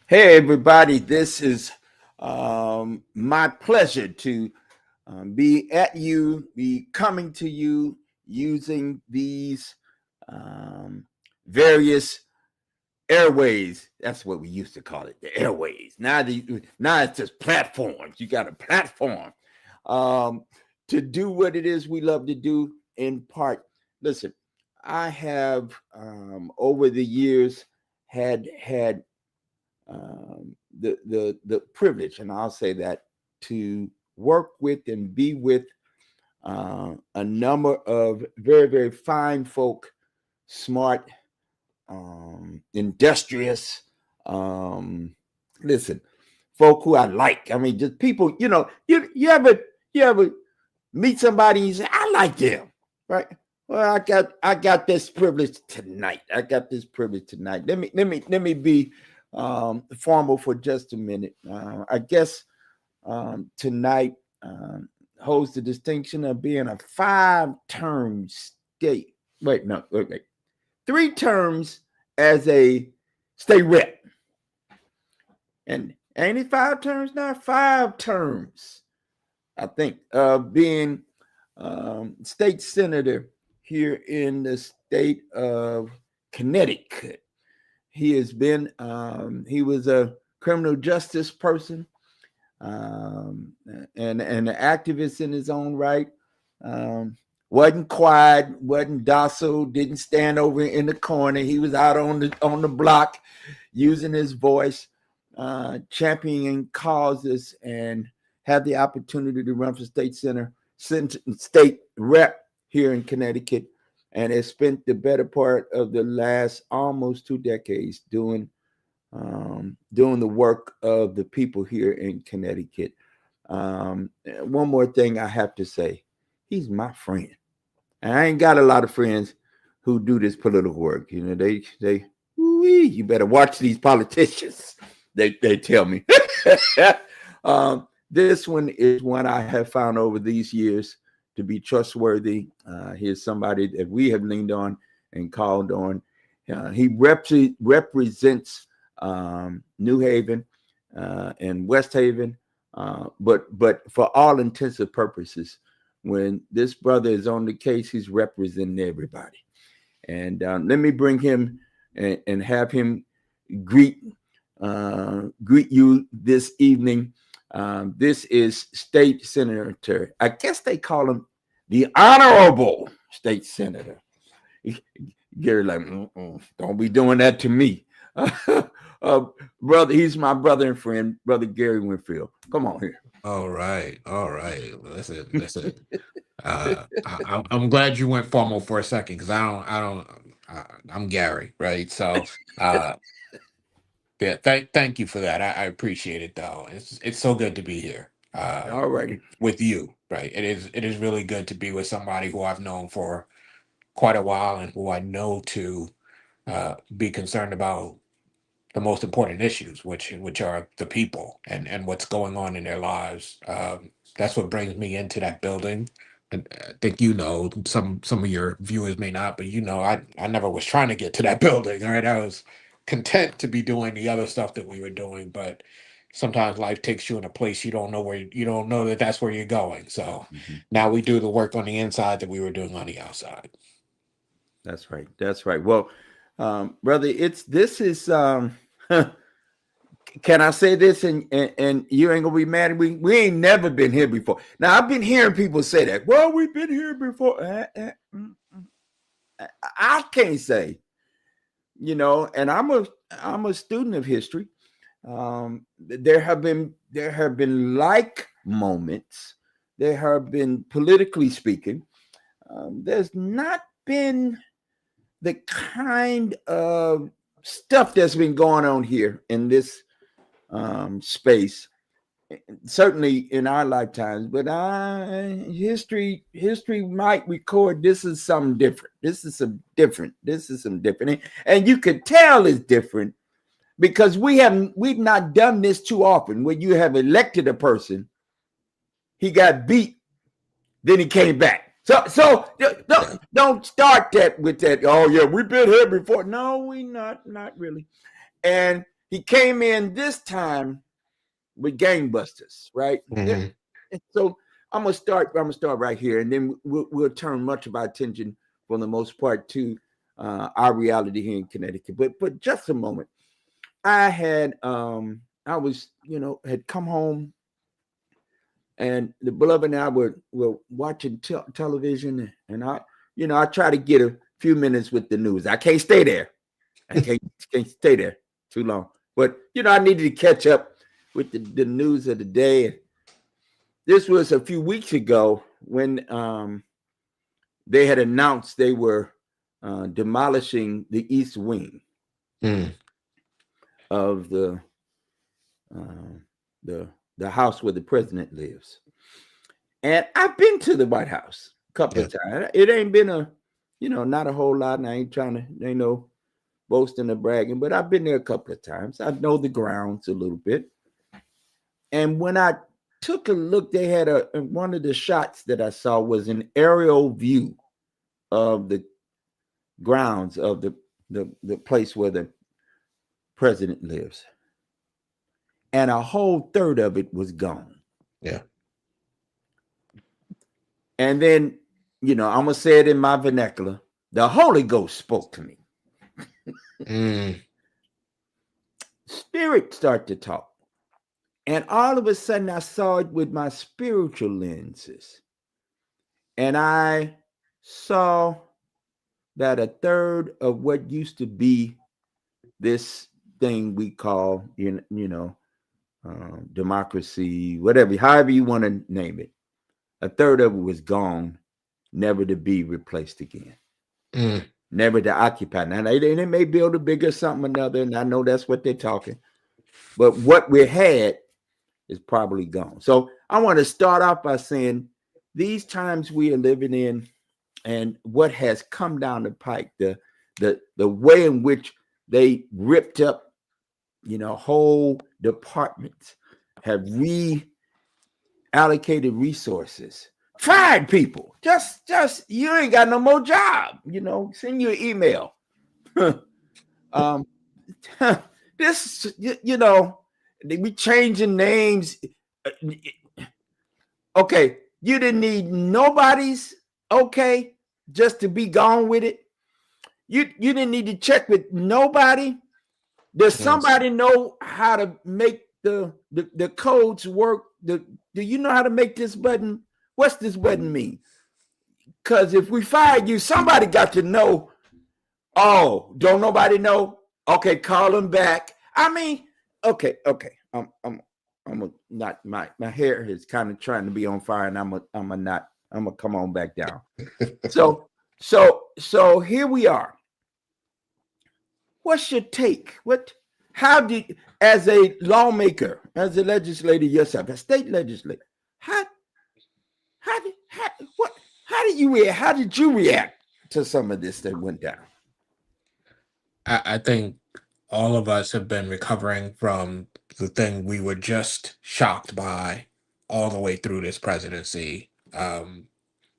Hey, everybody, this is my pleasure to be coming to you using these various airways. That's what we used to call it, the airways. Now it's just platforms. You got a platform to do what it is we love to do in part. Listen, I have over the years had the privilege, and I'll say that, to work with and be with a number of very, very fine folk, smart, industrious, listen, folk who I like. I mean, just people, you ever meet somebody and you say, I like them, right? Well, I got this privilege tonight. Let me be formal for just a minute. I guess tonight holds the distinction of being a 5-term state. Wait. 3 terms as a state rep. And ain't it 5 terms now? 5 terms, I think, being state senator here in the state of Connecticut. He has been, he was a criminal justice person and an activist in his own right. Wasn't quiet, wasn't docile, didn't stand over in the corner. He was out on the block using his voice, championing causes, and had the opportunity to run for state rep here in Connecticut, and has spent the better part of the last almost 2 decades doing the work of the people here in Connecticut. One more thing I have to say, he's my friend. And I ain't got a lot of friends who do this political work. You know, you better watch these politicians. They tell me. This one is one I have found over these years to be trustworthy. Here's somebody that we have leaned on and called on. He represents New Haven and West Haven, but for all intents and purposes, when this brother is on the case, he's representing everybody. And let me bring him and have him greet you this evening. This is State Senator. I guess they call him the Honorable State Senator. Gary, like, don't be doing that to me. Brother, he's my brother and friend, Brother Gary Winfield. Come on here. All right. Listen. I'm glad you went formal for a second, because I'm Gary, right? So, yeah, thank you for that. I appreciate it, though. It's so good to be here. All righty. with you, right? It is really good to be with somebody who I've known for quite a while and who I know to be concerned about the most important issues, which are the people and what's going on in their lives. That's what brings me into that building. And I think some of your viewers may not, but I never was trying to get to that building. Right, I was content to be doing the other stuff that we were doing, but sometimes life takes you in a place you don't know that that's where you're going. So Mhm. now we do the work on the inside that we were doing on the outside. That's right. That's right. Well, brother, this is can I say this and you ain't gonna be mad? We ain't never been here before. Now I've been hearing people say that. Well, we've been here before. I can't say, and I'm a student of history. There have been like moments. There have been, politically speaking, there's not been the kind of stuff that's been going on here in this space, certainly in our lifetimes. But history might record this is something different. This is some different, and you could tell it's different because we've not done this too often. Where you have elected a person, he got beat, then he came back. So don't start that with that. Oh yeah, we've been here before. No, we not really. And he came in this time with gangbusters, right? Mhm. And so I'm gonna start right here, and then we'll turn much of our attention, for the most part, to our reality here in Connecticut. But just a moment, I was had come home, and the beloved and I were watching television, and I try to get a few minutes with the news. I can't stay there. I can't stay there too long. But I needed to catch up with the news of the day. This was a few weeks ago when they had announced they were demolishing the east wing of the house where the president lives. And I've been to the White House a couple of times. It ain't been not a whole lot, and I ain't trying to, boasting or bragging, but I've been there a couple of times. I know the grounds a little bit. And when I took a look, they had one of the shots that I saw was an aerial view of the grounds of the place where the president lives. And a whole third of it was gone. Yeah. And then, I'm going to say it in my vernacular. The Holy Ghost spoke to me. Spirit started to talk. And all of a sudden, I saw it with my spiritual lenses. And I saw that a third of what used to be this thing we call, democracy, whatever, however you want to name it, a third of it was gone, never to be replaced again. Never to occupy. Now, they may build a bigger something or another, and I know that's what they're talking. But what we had is probably gone. So I want to start off by saying these times we are living in, and what has come down the pike, the way in which they ripped up, whole departments, have reallocated resources, fired people. Just you ain't got no more job. Send you an email. This, they be changing names. Okay, you didn't need nobody's okay just to be gone with it. You didn't need to check with nobody. Does somebody know how to make the codes work? Do you know how to make this button? What's this button mean? Because if we fired you, somebody got to know. Oh, don't nobody know? Okay, call them back. I mean, okay. I'm not, my hair is kind of trying to be on fire, and I'm gonna come on back down. So here we are. What's your take? how did, as a lawmaker, as a legislator yourself, a state legislator, how how did how what how did you react? How did you react to some of this that went down? I think all of us have been recovering from the thing we were just shocked by all the way through this presidency,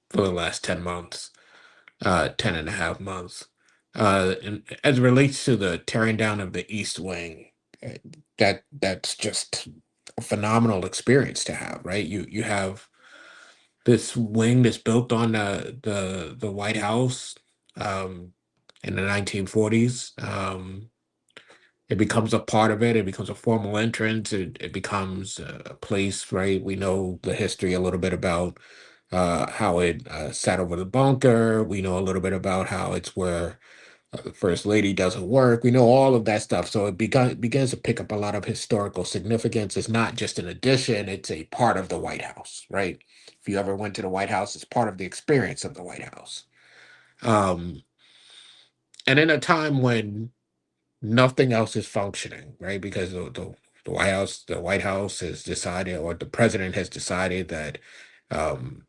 for the last 10 months, 10 and a half months. And as it relates to the tearing down of the East Wing, uh, that's just a phenomenal experience to have, right? You have this wing that's built on the White House, um, in the 1940s. It becomes a part of it. It becomes a formal entrance. It becomes a place, right? We know the history a little bit about how it sat over the bunker. We know a little bit about how it's where the first lady does her work. We know all of that stuff. So begins to pick up a lot of historical significance. It's not just an addition, it's a part of the White House, right? If you ever went to the White House, it's part of the experience of the White House. Um, and in a time when nothing else is functioning, right? Because the White House has decided, or the president has decided that um,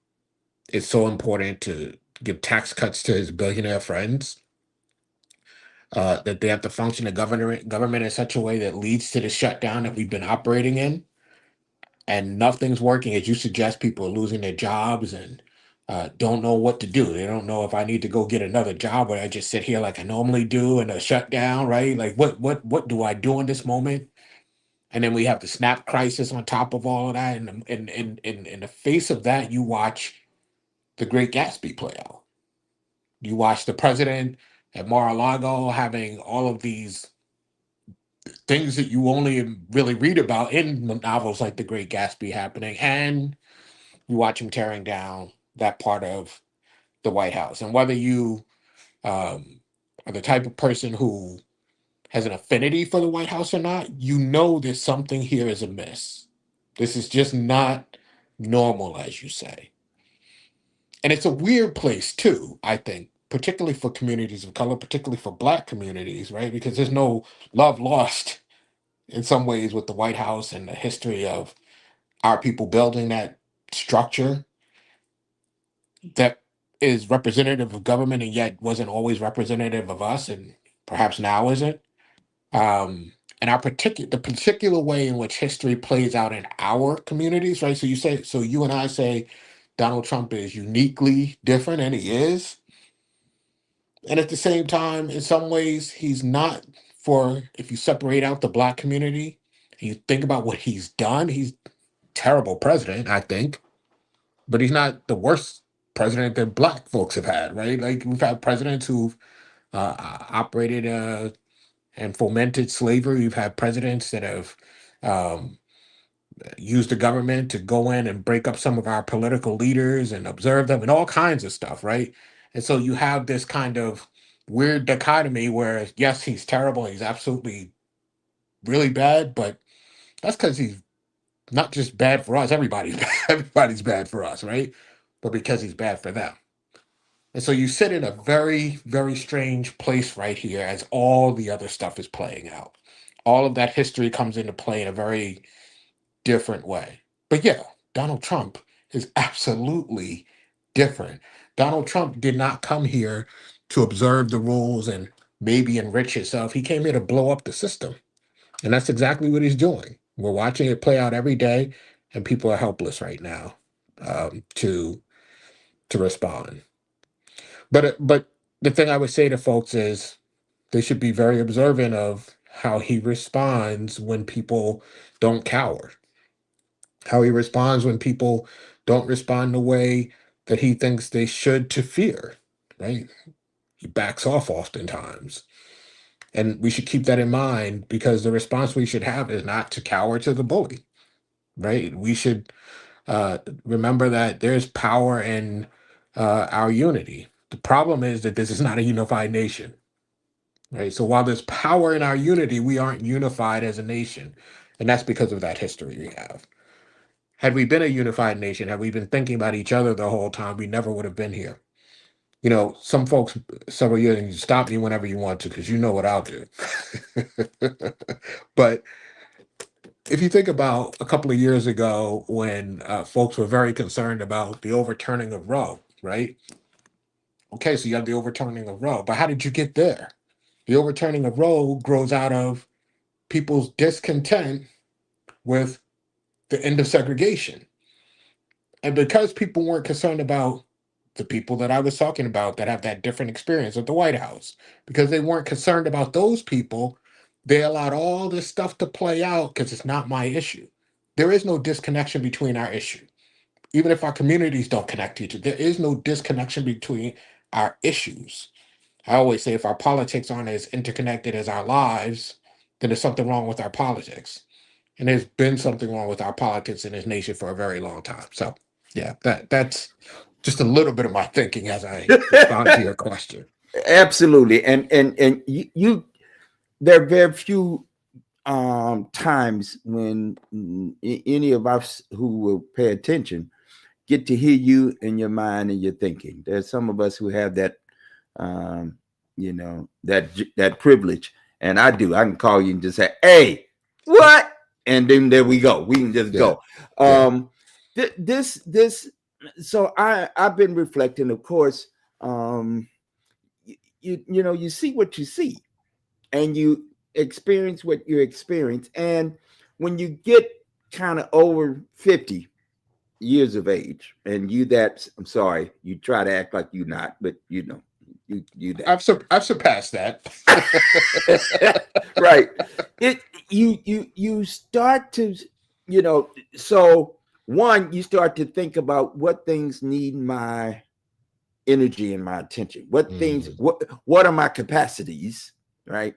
it's so important to give tax cuts to his billionaire friends, that they have to function the government in such a way that leads to the shutdown that we've been operating in, and nothing's working. As you suggest, people are losing their jobs and don't know what to do. They don't know if I need to go get another job, or I just sit here like I normally do in a shutdown, right? Like what do I do in this moment? And then we have the SNAP crisis on top of all of that. And in the face of that, you watch the Great Gatsby play out. You watch the president at Mar-a-Lago having all of these things that you only really read about in novels like The Great Gatsby happening, and you watch him tearing down that part of the White House. And whether you um, are the type of person who has an affinity for the White House or not, you know that something here is amiss. This is just not normal, as you say. And it's a weird place, too, I think, particularly for communities of color, particularly for Black communities, right? Because there's no love lost in some ways with the White House and the history of our people building that structure that is representative of government and yet wasn't always representative of us, and perhaps now isn't. And the particular way in which history plays out in our communities, right? So you and I say Donald Trump is uniquely different, and he is. And at the same time, in some ways, he's not. For if you separate out the Black community and you think about what he's done, he's terrible president, I think, but he's not the worst president that Black folks have had, right? Like we've had presidents who've operated and fomented slavery. We've had presidents that have um, used the government to go in and break up some of our political leaders and observe them and all kinds of stuff, right? And so you have this kind of weird dichotomy where, yes, he's terrible, he's absolutely really bad, but that's because he's not just bad for us. Everybody's bad. Everybody's bad for us, right? But because he's bad for them. And so you sit in a very, very strange place right here as all the other stuff is playing out. All of that history comes into play in a very different way. But yeah, Donald Trump is absolutely different. Donald Trump did not come here to observe the rules and maybe enrich himself. He came here to blow up the system. And that's exactly what he's doing. We're watching it play out every day, and people are helpless right now, to respond. But the thing I would say to folks is they should be very observant of how he responds when people don't cower, how he responds when people don't respond the way that he thinks they should to fear, right? He backs off oftentimes. And we should keep that in mind because the response we should have is not to cower to the bully, right? We should remember that there's power in our unity. The problem is that this is not a unified nation, right? So while there's power in our unity, we aren't unified as a nation. And that's because of that history we have. Had we been a unified nation, had we been thinking about each other the whole time, we never would have been here. Some folks several years, and you stop me whenever you want to, because you know what I'll do. But if you think about a couple of years ago when folks were very concerned about the overturning of Roe, right? Okay, so you have the overturning of Roe, but how did you get there? The overturning of Roe grows out of people's discontent with the end of segregation. And because people weren't concerned about the people that I was talking about that have that different experience at the White House, because they weren't concerned about those people, they allowed all this stuff to play out because it's not my issue. There is no disconnection between our issue. Even if our communities don't connect to each other, there is no disconnection between our issues. I always say if our politics aren't as interconnected as our lives, then there's something wrong with our politics. And there's been something wrong with our politics in this nation for a very long time. So yeah, that's just a little bit of my thinking as I respond to your question. Absolutely. And you there are very few times when any of us who will pay attention get to hear you in your mind and your thinking. There's some of us who have that um, that privilege, and I do. I can call you and just say, "Hey, what?" And then there we go. We can just Yeah, go. yeah. This. So I've been reflecting, of course. Um, you see what you see, and you experience what you experience, and when you get kind of over 50 years of age, and I'm sorry, you try to act like you not, but you that. I've surpassed that. Right. It you start to, you know, so one, you start to think about what things need my energy and my attention. Mhm, What are my capacities, right?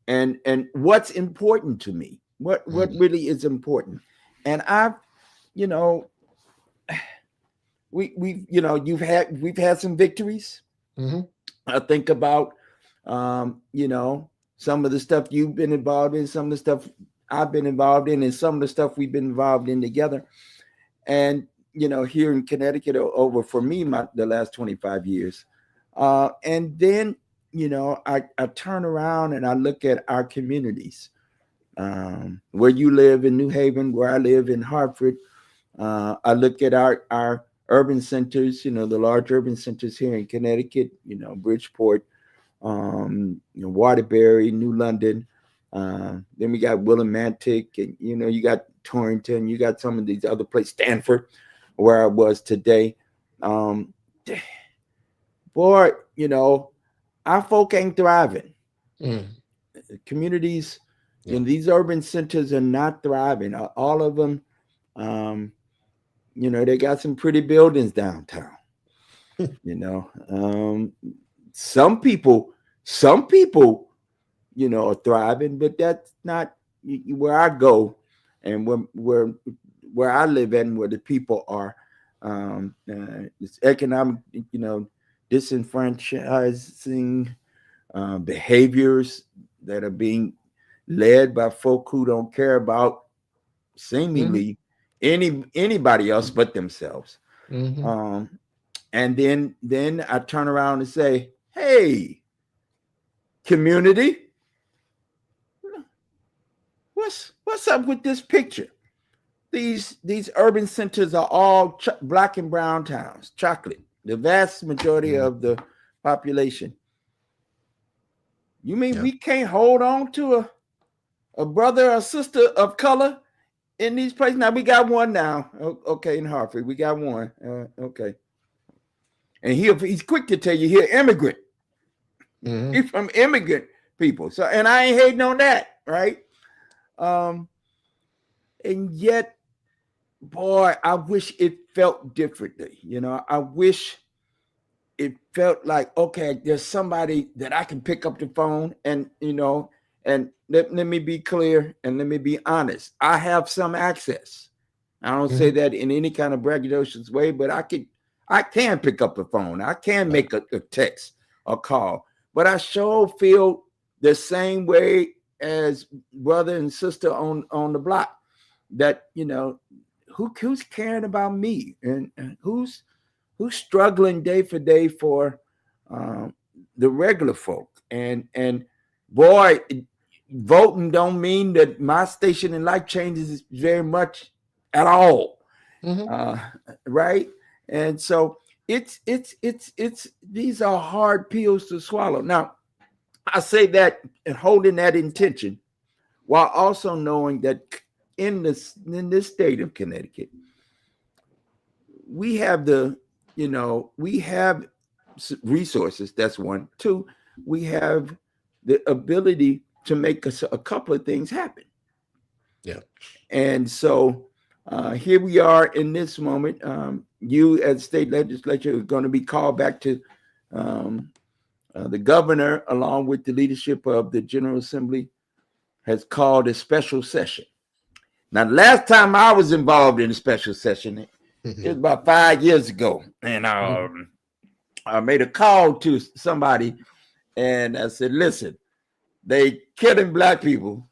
And what's important to me? What mhm, really is important? And I've, you know, we've had some victories. mhm, I think about, some of the stuff you've been involved in, some of the stuff I've been involved in, and some of the stuff we've been involved in together. And here in Connecticut, over for me, the last 25 years. And then, I turn around and I look at our communities, where you live in New Haven, where I live in Hartford. I look at our urban centers, the large urban centers here in Connecticut, Bridgeport, Waterbury, New London. Then we got Willimantic, and you got Torrington, you got some of these other places, Stanford, where I was today. Um, Boy, our folk ain't thriving. mhm. Communities, Yeah. these urban centers are not thriving. All of them, um, they got some pretty buildings downtown. You know, some people, some people are thriving, but that's not where I go, and where I live at, and where the people are. It's economic, disenfranchising behaviors that are being led by folk who don't care about Mhm, seemingly anybody else but themselves. mhm. Um, and then I turn around and say, "Hey, community, what's up with this picture? These urban centers are all black and brown towns, chocolate. The vast majority Mhm. of the population. You mean Yeah. we can't hold on to a brother or sister of color in these places? Now we got one now. Okay, in Hartford, we got one. Okay, and he's quick to tell you he's immigrant. Mhm, He's from immigrant people. So, and I ain't hating on that, right? Um, and yet, boy, I wish it felt differently. I wish it felt like, okay, there's somebody that I can pick up the phone and let me be clear and let me be honest. I have some access. I don't say mhm. that in any kind of braggadocious way, but I can pick up the phone. I can Right. make a text or call. But I sure feel the same way as brother and sister on the block, that who's caring about me, and who's struggling day for day for um, the regular folk. And boy, voting don't mean that my station in life changes very much at all, Hmm. uh, right? And so it's these are hard pills to swallow. Now I say that and holding that intention while also knowing that in this state of Connecticut, we have we have resources. That's one. Two, we have the ability to make a couple of things happen. Yeah. And so here we are in this moment. You, as state legislature, are going to be called back to um, the governor, along with the leadership of the General Assembly, has called a special session. Now, the last time I was involved in a special session, it was Hmm. about 5 years ago, and Hmm. I made a call to somebody, and I said, "Listen, they killing black people.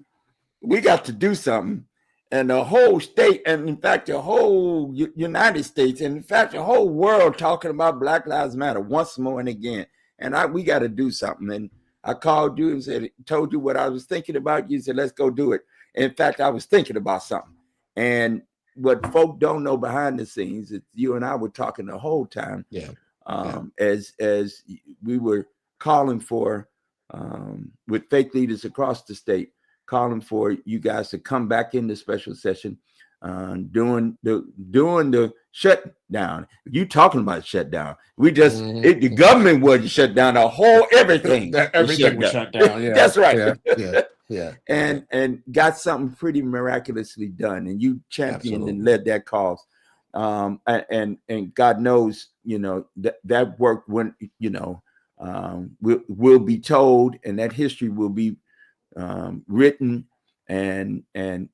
We got to do something." And the whole state, and in fact, the whole United States, and in fact, the whole world talking about Black Lives Matter once more and again. And we got to do something. And I called you and said, told you what I was thinking about. You said, let's go do it. In fact, I was thinking about something. And what folk don't know behind the scenes is you and I were talking the whole time, Yeah. Yeah. as we were calling for, with faith leaders across the state, calling for you guys to come back in the special session, doing the shutdown. You talking about shutdown? The Hmm. government wasn't shut down. The whole everything was Everything shut was down. shut down. Yeah. That's right. Yeah. Yeah. Yeah. Yeah. And got something pretty miraculously done. And you championed and Absolutely. led that cause. And God knows, that work when will be told, and that history will be written and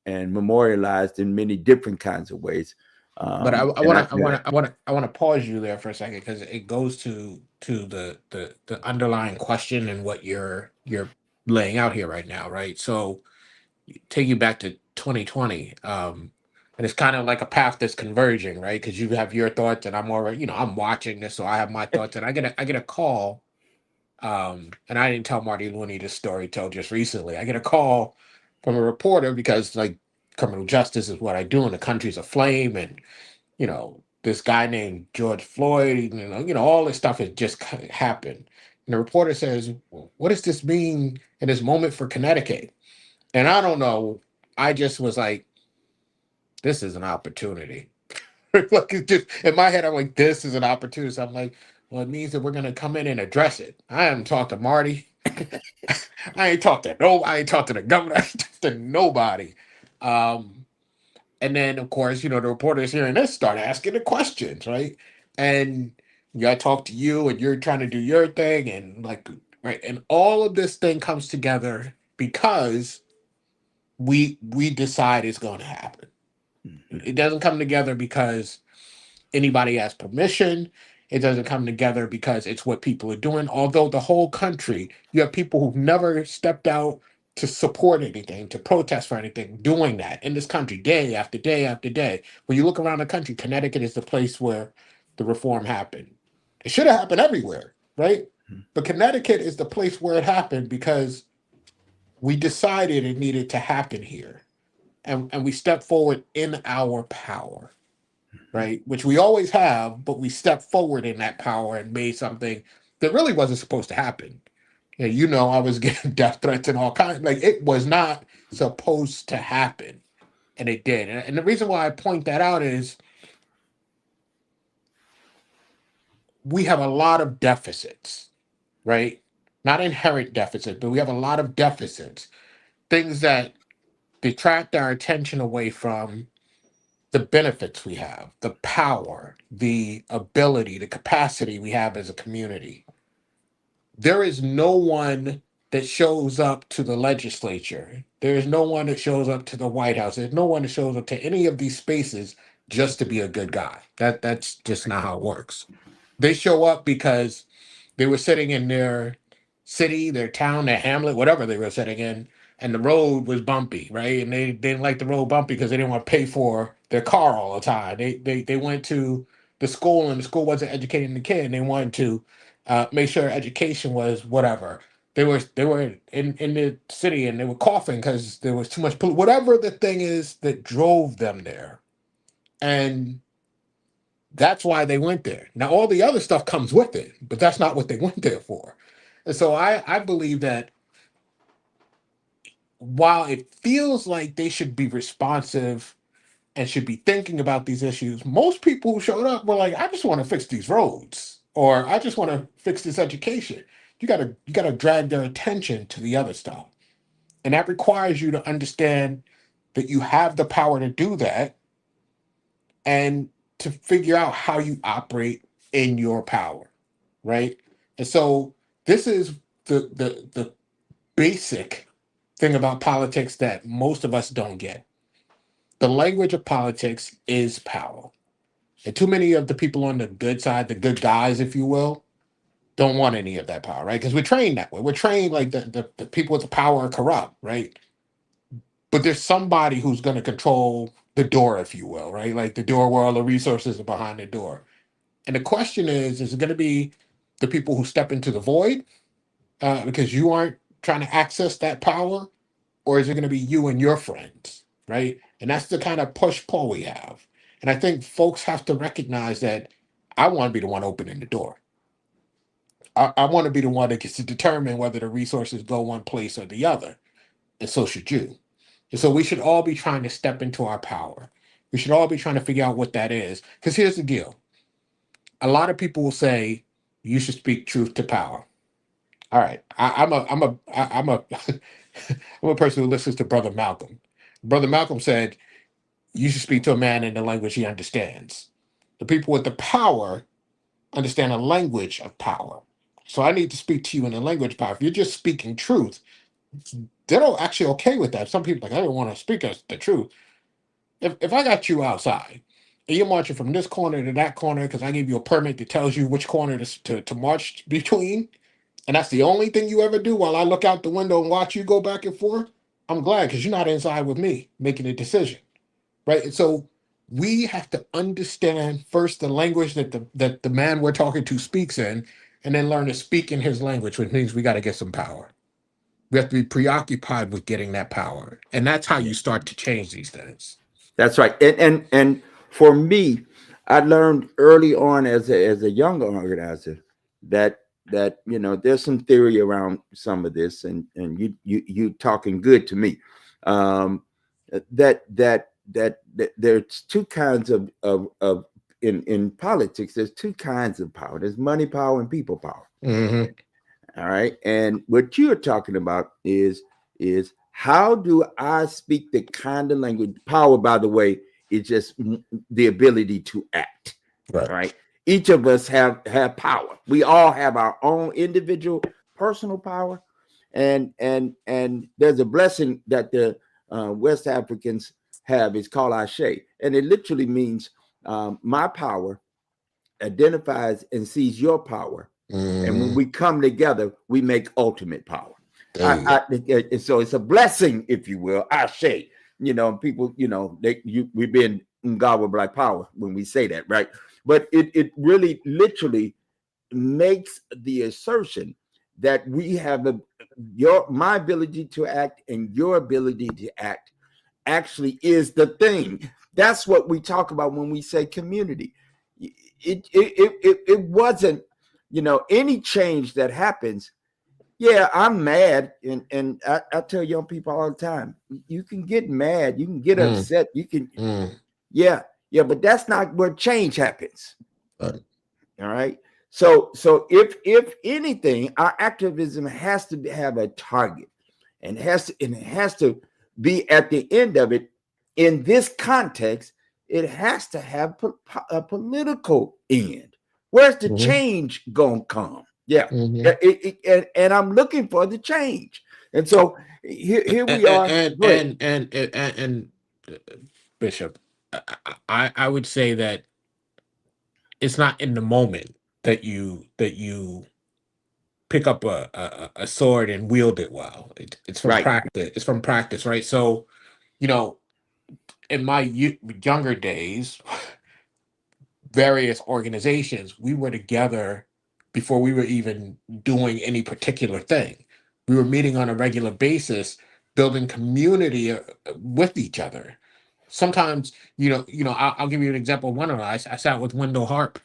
memorialized in many different kinds of ways. But I And want I, to I want to pause you there for a second because it goes to the underlying question and what you're laying out here right now, right? So take you back to 2020, and it's kind of like a path that's converging, right? Because you have your thoughts, and I'm already, I'm watching this, so I have my thoughts, and I get a call, and I didn't tell Marty Looney this story till just recently. I get a call from a reporter because like criminal justice is what I do, and the country's aflame, and this guy named George Floyd, all this stuff has just happened. And the reporter says, well, what does this mean in this moment for Connecticut? And I don't know. I just was like, this is an opportunity. Like it just in my head, I'm like, this is an opportunity. So I'm like, well, it means that we're gonna come in and address it. I haven't talked to Marty. I ain't talked to the governor. I ain't talked to nobody. Um, And then, of course, the reporters hearing this start asking the questions, right? And I talk to you, and you're trying to do your thing, and like, right, and all of this thing comes together because we decide it's going to happen. It doesn't come together because anybody has permission. It doesn't come together because it's what people are doing. Although the whole country, you have people who've never stepped out to support anything, to protest for anything, doing that in this country day after day after day. When you look around the country, Connecticut is the place where the reform happened. It should have happened everywhere, right? But Connecticut is the place where it happened because we decided it needed to happen here. And we stepped forward in our power, right? Which we always have, but we stepped forward in that power and made something that really wasn't supposed to happen. Yeah, I was getting death threats and all kinds. Like it was not supposed to happen, and it did. And the reason why I point that out is we have a lot of deficits, right? Not inherent deficits, but we have a lot of deficits. Things that detract our attention away from the benefits we have, the power, the ability, the capacity we have as a community. There is no one that shows up to the legislature. There is no one that shows up to the White House. There's no one that shows up to any of these spaces just to be a good guy. That's just not how it works. They show up because they were sitting in their city, their town, their hamlet, whatever they were sitting in, and the road was bumpy, right? And they didn't like the road bumpy because they didn't want to pay for their car all the time. They went to the school and the school wasn't educating the kid, and they wanted to make sure education was whatever. They were in the city and they were coughing because there was too much whatever the thing is that drove them there. And that's why they went there. Now all the other stuff comes with it, but that's not what they went there for. And so I believe that while it feels like they should be responsive and should be thinking about these issues, most people who showed up were like, I just want to fix these roads or I just want to fix this education. You gotta drag their attention to the other stuff. And that requires you to understand that you have the power to do that and to figure out how you operate in your power. Right. And so this is the basic thing about politics that most of us don't get. The language of politics is power. And too many of the people on the good side, the good guys, if you will, don't want any of that power, right? Because we're trained that way. We're trained like the people with the power are corrupt, right? But there's somebody who's going to control the door, if you will, right? Like the door where all the resources are behind the door. And the question is it going to be the people who step into the void because you aren't trying to access that power? Or is it going to be you and your friends, right? And that's the kind of push pull we have. And I think folks have to recognize that I want to be the one opening the door. I want to be the one that gets to determine whether the resources go one place or the other. And so should you. And so we should all be trying to step into our power. We should all be trying to figure out what that is. Because here's the deal. A lot of people will say you should speak truth to power. All right. I'm a person who listens to Brother Malcolm. Brother Malcolm said you should speak to a man in the language he understands. The people with the power understand a language of power. So I need to speak to you in a language of power. If you're just speaking truth, they're not actually okay with that. Some people are like, I don't want to speak us the truth. If I got you outside and you're marching from this corner to that corner because I gave you a permit that tells you which corner to march between, and that's the only thing you ever do while I look out the window and watch you go back and forth, I'm glad because you're not inside with me making a decision. Right. And so we have to understand first the language that the man we're talking to speaks in, and then learn to speak in his language, which means we got to get some power. We have to be preoccupied with getting that power. And that's how you start to change these things. That's right. And for me, I learned early on as a young organizer that there's some theory around some of this, and you talking good to me. Um, that there's two kinds of in politics. There's two kinds of power. There's money power and people power. Mm-hmm. All right. And what you're talking about is how do I speak the kind of language? Power, by the way, is just the ability to act. Right. All right. Each of us have power. We all have our own individual personal power. And there's a blessing that the West Africans have. It's called Ashe. And it literally means my power identifies and sees your power, and when Mm-hmm. we come together, we make ultimate power. There you go. So it's a blessing, if you will. I say, people, we've been in God with black power when we say that, right? But it really literally makes the assertion that we have my ability to act and your ability to act actually is the thing. That's what we talk about when we say community. It wasn't, any change that happens. Yeah, I'm mad, and I tell young people all the time, you can get mad, you can get Mm, upset, you can, mm, yeah, but that's not where change happens. right. All right. So if anything, our activism has to have a target, and it has to be at the end of it. In this context, it has to have a political end. Where's the Mm-hmm. change gonna come? Yeah, Mm-hmm. and I'm looking for the change. And so here we are. And Go ahead. uh, Bishop, I would say that it's not in the moment that you pick up a sword and wield it well. It's from Right, practice. It's from practice, right? So you know, in my younger days, various organizations we were together before we were even doing any particular thing. We were meeting on a regular basis, building community with each other. Sometimes, I'll give you an example. One of us, I sat with Wendell Harp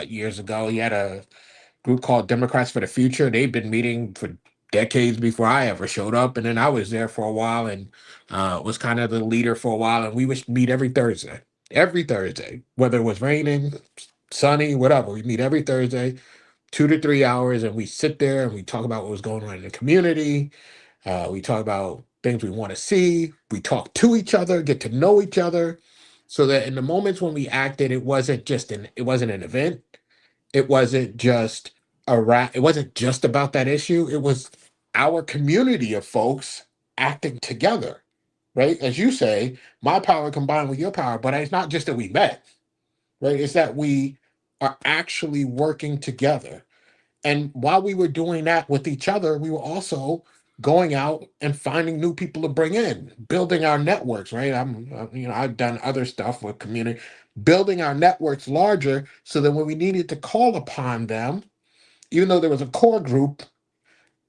years ago. He had a group called Democrats for the Future. They've been meeting for decades before I ever showed up, and then I was there for a while and was kind of the leader for a while. And we would meet every Thursday, whether it was raining, sunny, whatever. We meet every Thursday, 2 to 3 hours, and we sit there and we talk about what was going on in the community. We talk about things we want to see. We talk to each other, get to know each other, so that in the moments when we acted, it wasn't an event. It wasn't just it wasn't just about that issue. It was our community of folks acting together, right? As you say, my power combined with your power, but it's not just that we met, right? It's that we are actually working together. And while we were doing that with each other, we were also going out and finding new people to bring in, building our networks, right? I've done other stuff with community, building our networks larger so that when we needed to call upon them, even though there was a core group,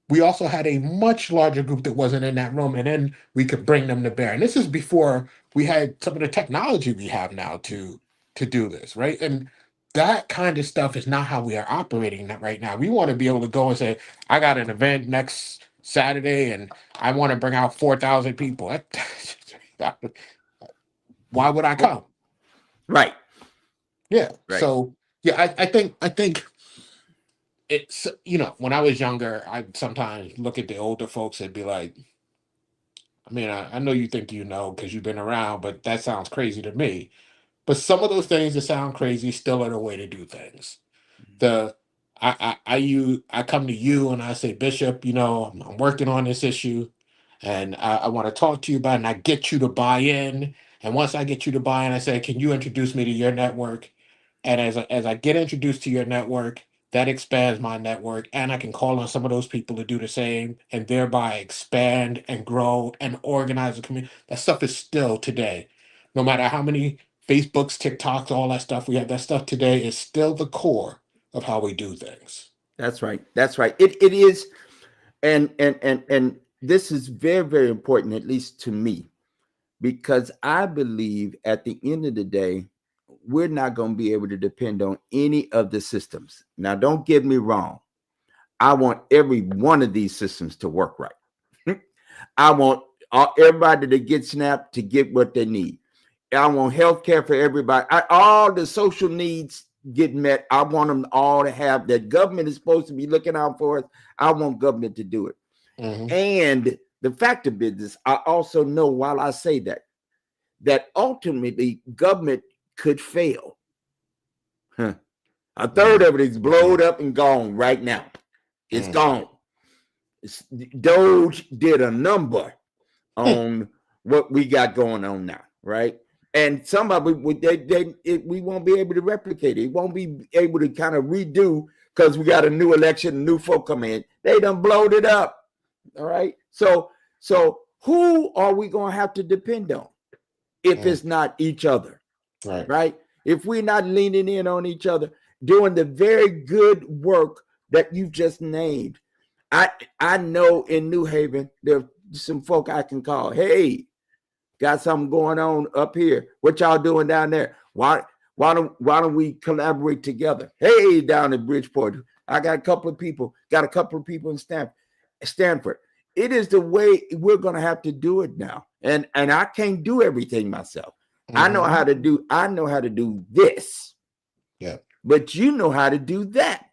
we also had a much larger group that wasn't in that room, and then we could bring them to bear. And this is before we had some of the technology we have now to do this, right? And that kind of stuff is not how we are operating right now. We want to be able to go and say, I got an event next Saturday and I want to bring out 4,000 people. Why would I come? Right. Yeah. Right. So yeah, I think it's, when I was younger, I sometimes look at the older folks and be like, I mean, I know you think because you've been around, but that sounds crazy to me. But some of those things that sound crazy still are the way to do things. The I come to you and I say, Bishop, I'm working on this issue, and I want to talk to you about it, and I get you to buy in. And once I get you to buy in, I say, can you introduce me to your network? And as I get introduced to your network, that expands my network, and I can call on some of those people to do the same, and thereby expand and grow and organize a community. That stuff is still today, no matter how many Facebooks, TikToks, all that stuff we have. That stuff today is still the core of how we do things. That's right. That's right. It is, and this is very, very important, at least to me, because I believe at the end of the day, we're not going to be able to depend on any of the systems. Now, don't get me wrong. I want every one of these systems to work right. I want everybody to get SNAP to get what they need. I want health care for everybody. All the social needs get met. I want them all to have that. Government is supposed to be looking out for us. I want government to do it. Mm-hmm. And the fact of business, I also know while I say that ultimately government could fail. A third of it is blowed up and gone right now. It's gone. Doge did a number on what we got going on now, right? And some of it, we won't be able to replicate it. It won't be able to kind of redo because we got a new election, new folk come in. They done blowed it up. All right. So who are we going to have to depend on if it's not each other? Right. If we're not leaning in on each other, doing the very good work that you've just named. I know in New Haven, there's some folk I can call. Hey, got something going on up here. What y'all doing down there? Why don't we collaborate together? Hey, down in Bridgeport, I got a couple of people in Stanford. It is the way we're going to have to do it now. And I can't do everything myself. Mm-hmm. I know how to do this. Yeah. But you know how to do that.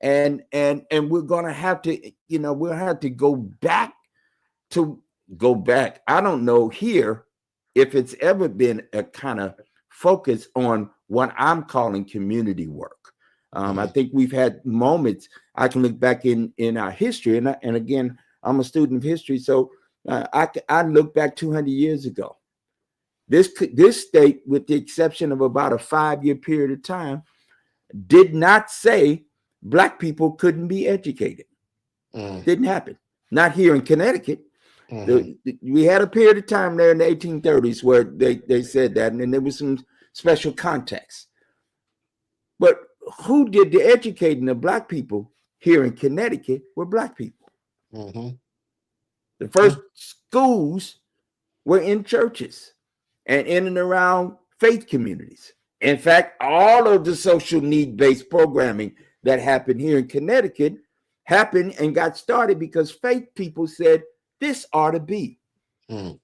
And we're going to have to, we'll have to go back. I don't know here if it's ever been a kind of focus on what I'm calling community work. I think we've had moments. I can look back in our history, and again, I'm a student of history, so I look back 200 years ago. This state, with the exception of about a 5-year period of time, did not say Black people couldn't be educated. Didn't happen. Not here in Connecticut. We had a period of time there in the 1830s where they said that, and then there was some special context. But who did the educating of black people here in Connecticut were black people. Mm-hmm. The first schools were in churches and in and around faith communities. In fact, all of the social need-based programming that happened here in Connecticut happened and got started because faith people said this ought to be. Mm.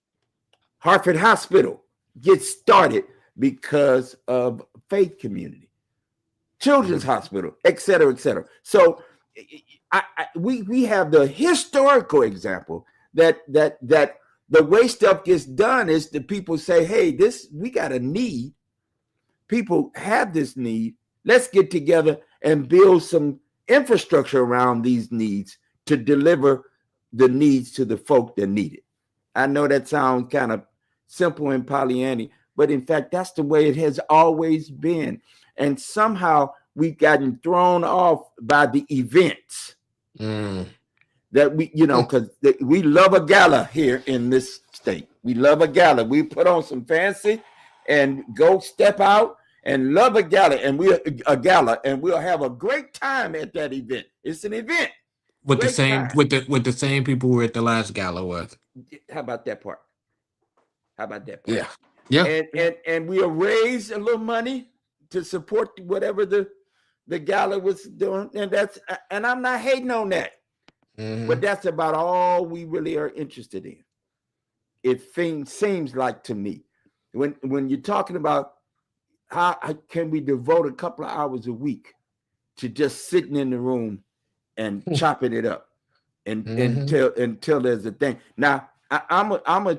Hartford Hospital gets started because of faith community. Children's Hospital, et cetera, et cetera. So we have the historical example that the way stuff gets done is the people say, hey, we got a need. People have this need. Let's get together and build some infrastructure around these needs to deliver the needs to the folk that need it. I know that sounds kind of simple and Pollyanny, but in fact, that's the way it has always been. And somehow we've gotten thrown off by the events that because we love a gala here in this state. We love a gala. We put on some fancy and go step out and love a gala, and we'll have a great time at that event. It's an event with the same with the same people we were at the last gala with. How about that part? Yeah. Yeah. And we'll raise a little money to support whatever the gala was doing, and I'm not hating on that, but that's about all we really are interested in. It seems like to me, when you're talking about how can we devote a couple of hours a week to just sitting in the room and chopping it up until there's a thing. Now I'm a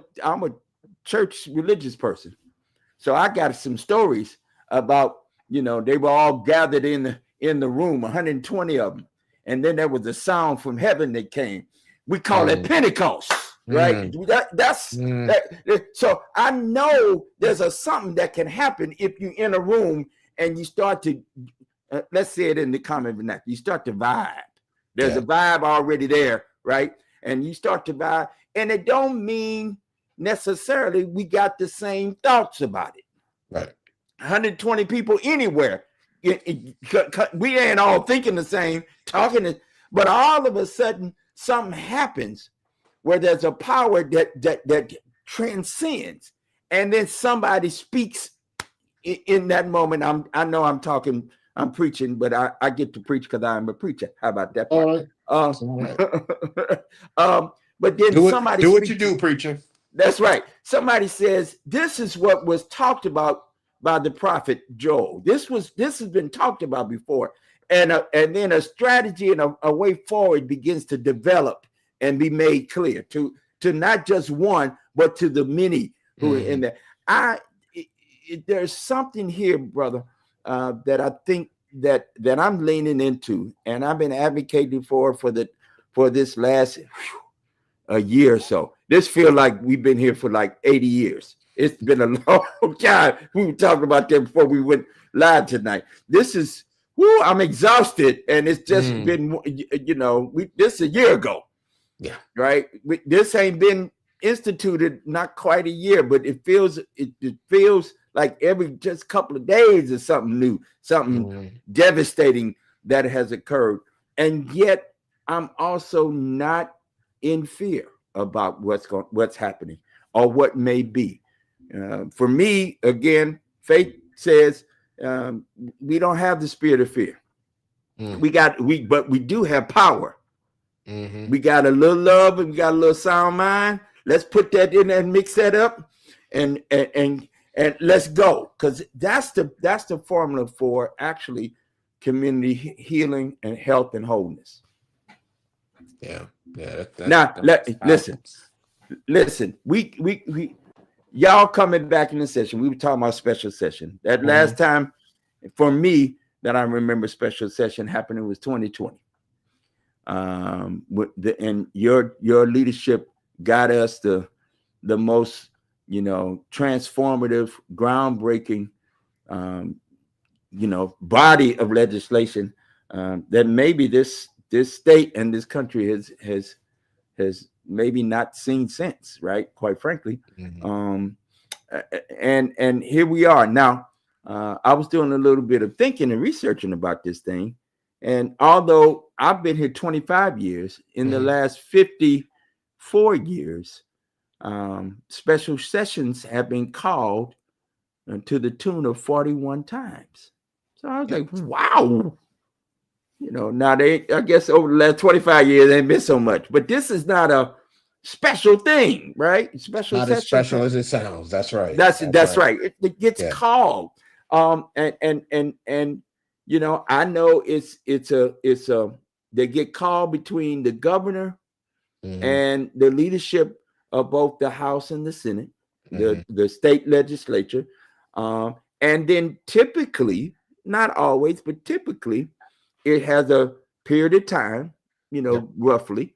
church religious person, so I got some stories about they were all gathered in the room, 120 of them, and then there was a sound from heaven that came. We call it Pentecost, right? So I know there's something that can happen if you're in a room and you start to let's say it in the common vernacular, you start to vibe. There's a vibe already there, right? And you start to vibe, and it don't mean necessarily we got the same thoughts about it. Right. 120 people anywhere. We ain't all thinking the same, but all of a sudden something happens where there's a power that transcends, and then somebody speaks in that moment. I know I'm preaching, but I get to preach because I'm a preacher. How about that part? All right. But then somebody do what you do, preacher. That's right. Somebody says this is what was talked about by the prophet Joel. This has been talked about before, and then a strategy and a way forward begins to develop and be made clear to not just one, but to the many who are in there. There's something here, brother, that I think that I'm leaning into, and I've been advocating for this last a year or so. This feels like we've been here for like 80 years. It's been a long time. We were talking about that before we went live tonight. This is, I'm exhausted, and it's just been, this is a year ago. Yeah. Right. This ain't been instituted not quite a year, but it feels like every just couple of days is something new, something devastating that has occurred. And yet I'm also not in fear about what's happening or what may be. For me, again, faith says we don't have the spirit of fear. But we do have power. We got a little love and we got a little sound mind. Let's put that in and mix that up, and let's go, because that's the formula for actually community healing and health and wholeness. Yeah. Listen. We y'all coming back in the session. We were talking about special session. That last time for me that I remember special session happening was 2020. And your leadership got us the most transformative, groundbreaking body of legislation that maybe this state and this country has maybe not seen since, right? Quite frankly. And here we are now. I was doing a little bit of thinking and researching about this thing. And although I've been here 25 years, in the Hmm. last 54 years, special sessions have been called to the tune of 41 times. So I was Yeah. like, wow. Now I guess over the last 25 years, they ain't been so much. But this is not a special thing, right? Special Not as sessions. special as it sounds. That's right. That's That's right. right. It gets Yeah. called. And I know it's a they get called between the governor Hmm. and the leadership of both the House and the Senate, Hmm. the state legislature, and then typically, not always, but typically, it has a period of time, Yep. roughly,